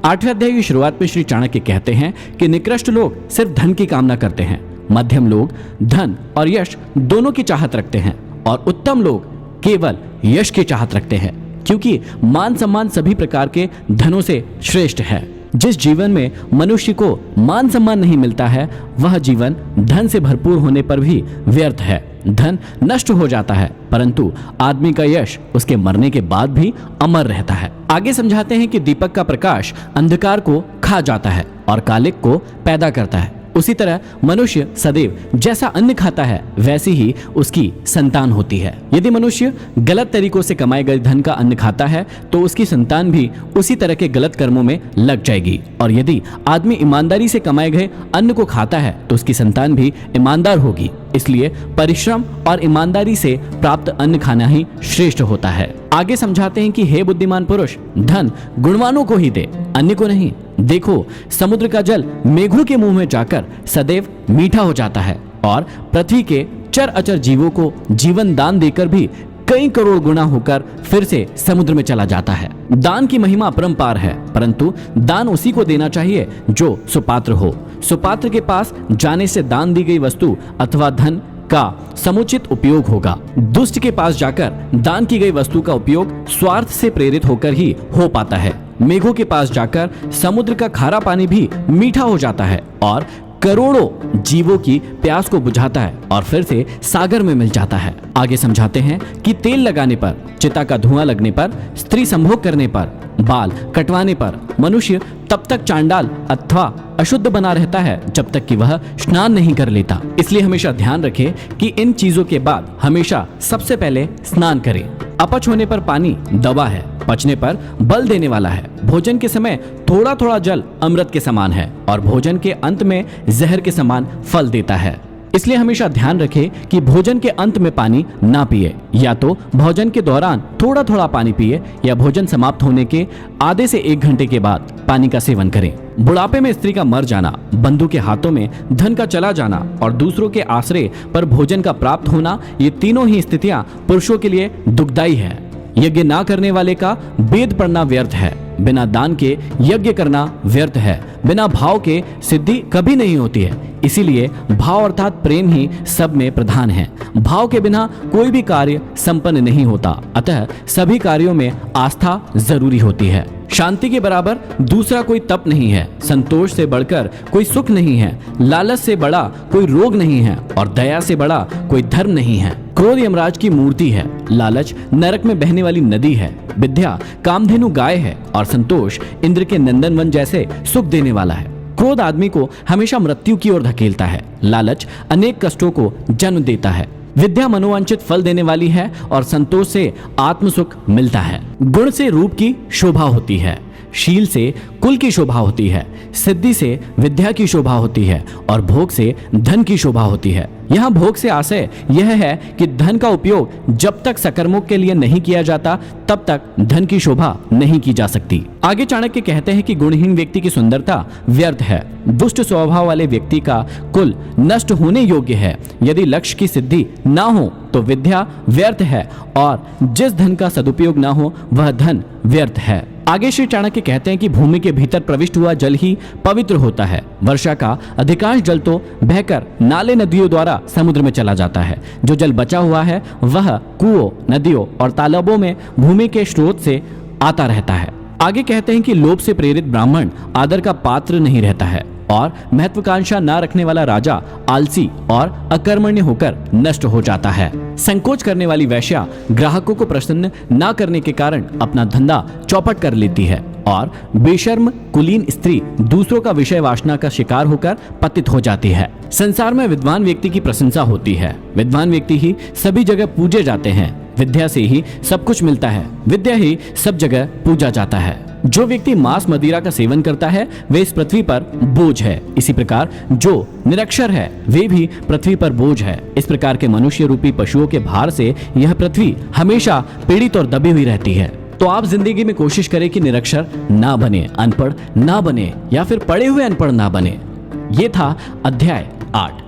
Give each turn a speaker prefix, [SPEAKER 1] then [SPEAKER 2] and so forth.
[SPEAKER 1] 8वें अध्याय की शुरुआत में श्री चाणक्य कहते हैं कि निकृष्ट लोग सिर्फ धन की कामना करते हैं, मध्यम लोग धन और यश दोनों की चाहत रखते हैं और उत्तम लोग केवल यश की चाहत रखते हैं, क्योंकि मान सम्मान सभी प्रकार के धनों से श्रेष्ठ है। जिस जीवन में मनुष्य को मान सम्मान नहीं मिलता है, वह जीवन धन से भरपूर होने पर भी व्यर्थ है। धन नष्ट हो जाता है, परंतु आदमी का यश उसके मरने के बाद भी अमर रहता है। आगे समझाते हैं कि दीपक का प्रकाश अंधकार को खा जाता है और कालिक को पैदा करता है। उसी तरह मनुष्य सदैव जैसा अन्न खाता है, वैसी ही उसकी संतान होती है। यदि मनुष्य गलत तरीकों से कमाए गए धन का अन्न खाता है, तो उसकी संतान भी उसी तरह के गलत कर्मों में लग जाएगी। और यदि आदमी ईमानदारी से कमाए गए अन्न को खाता है, तो उसकी संतान भी ईमानदार होगी। इसलिए परिश्रम और ईमानदारी से प्राप्त अन्न खाना ही श्रेष्ठ होता है। आगे समझाते हैं कि हे बुद्धिमान पुरुष, धन गुणवानों को ही दे, अन्य को नहीं। देखो, समुद्र का जल मेघों के मुंह में जाकर सदैव मीठा हो जाता है और पृथ्वी के चर अचर जीवों को जीवन दान देकर भी कई करोड़ गुना होकर फिर से समुद्र में चला जाता है। दान की महिमा अपरंपार है, परंतु दान उसी को देना चाहिए जो सुपात्र हो। सुपात्र के पास जाने से दान दी गई वस्तु अथवा धन का समुचित उपयोग होगा। दुष्ट के पास जाकर दान की गई वस्तु का उपयोग स्वार्थ से प्रेरित होकर ही हो पाता है। मेघों के पास जाकर समुद्र का खारा पानी भी मीठा हो जाता है और करोड़ों जीवों की प्यास को बुझाता है और फिर से सागर में मिल जाता है। आगे समझाते हैं कि तेल लगाने पर, चिता का धुआं लगने पर, स्त्री संभोग करने पर, बाल कटवाने पर मनुष्य तब तक चांडाल अथवा अशुद्ध बना रहता है जब तक कि वह स्नान नहीं कर लेता। इसलिए हमेशा ध्यान रखें कि इन चीजों के बाद हमेशा सबसे पहले स्नान करें। अपच होने पर पानी दवा है, पचने पर बल देने वाला है। भोजन के समय थोड़ा थोड़ा जल अमृत के समान है और भोजन के अंत में जहर के समान फल देता है। इसलिए हमेशा ध्यान रखें कि भोजन के अंत में पानी ना पिए, या तो भोजन के दौरान थोड़ा थोड़ा पानी पिए या भोजन समाप्त होने के आधे से 1 घंटे के बाद पानी का सेवन करें। बुढ़ापे में स्त्री का मर जाना, बंधु के हाथों में धन का चला जाना और दूसरों के आश्रय पर भोजन का प्राप्त होना, ये तीनों ही स्थितियां पुरुषों के लिए दुखदायी है। यज्ञ ना करने वाले का वेद पढ़ना व्यर्थ है, बिना दान के यज्ञ करना व्यर्थ है, बिना भाव के सिद्धि कभी नहीं होती है। इसीलिए भाव अर्थात प्रेम ही सब में प्रधान है। भाव के बिना कोई भी कार्य संपन्न नहीं होता, अतः सभी कार्यों में आस्था जरूरी होती है। शांति के बराबर दूसरा कोई तप नहीं है, संतोष से बढ़कर कोई सुख नहीं है, लालच से बड़ा कोई रोग नहीं है और दया से बड़ा कोई धर्म नहीं है। क्रोध यमराज की मूर्ति है, लालच नरक में बहने वाली नदी है, विद्या कामधेनु गाय है और संतोष इंद्र के नंदनवन जैसे सुख देने वाला है। क्रोध आदमी को हमेशा मृत्यु की ओर धकेलता है, लालच अनेक कष्टों को जन्म देता है, विद्या मनोवांछित फल देने वाली है और संतोष से आत्म सुख मिलता है। गुण से रूप की शोभा होती है, शील से कुल की शोभा होती है, सिद्धि से विद्या की शोभा होती है और भोग से धन की शोभा होती है। यहाँ भोग से आशय यह है कि धन का उपयोग जब तक सकर्मों के लिए नहीं किया जाता, तब तक धन की शोभा नहीं की जा सकती। आगे चाणक्य कहते हैं कि गुणहीन व्यक्ति की सुंदरता व्यर्थ है, दुष्ट स्वभाव वाले व्यक्ति का कुल नष्ट होने योग्य है। यदि लक्ष्य की सिद्धि ना हो तो विद्या व्यर्थ है और जिस धन का सदुपयोग ना हो वह धन व्यर्थ है। आगे श्री चाणक्य कहते हैं कि भूमि के भीतर प्रविष्ट हुआ जल ही पवित्र होता है। वर्षा का अधिकांश जल तो बहकर नाले नदियों द्वारा समुद्र में चला जाता है। जो जल बचा हुआ है वह कुओं, नदियों और तालाबों में भूमि के स्रोत से आता रहता है। आगे कहते हैं कि लोभ से प्रेरित ब्राह्मण आदर का पात्र नहीं रहता है और महत्वाकांक्षा न रखने वाला राजा आलसी और अकर्मण्य होकर नष्ट हो जाता है। संकोच करने वाली वेश्या ग्राहकों को प्रसन्न न करने के कारण अपना धंधा चौपट कर लेती है और बेशर्म कुलीन स्त्री दूसरों का विषय वासना का शिकार होकर पतित हो जाती है। संसार में विद्वान व्यक्ति की प्रशंसा होती है, विद्वान व्यक्ति ही सभी जगह पूजे जाते हैं, विद्या से ही सब कुछ मिलता है, विद्या ही सब जगह पूजा जाता है। जो व्यक्ति मांस मदिरा का सेवन करता है वे इस पृथ्वी पर बोझ है। इसी प्रकार जो निरक्षर है वे भी पृथ्वी पर बोझ है। इस प्रकार के मनुष्य रूपी पशुओं के भार से यह पृथ्वी हमेशा पीड़ित और दबी हुई रहती है। तो आप जिंदगी में कोशिश करें कि निरक्षर ना बने, अनपढ़ ना बने या फिर पढ़े हुए अनपढ़ ना बने। ये था अध्याय 8।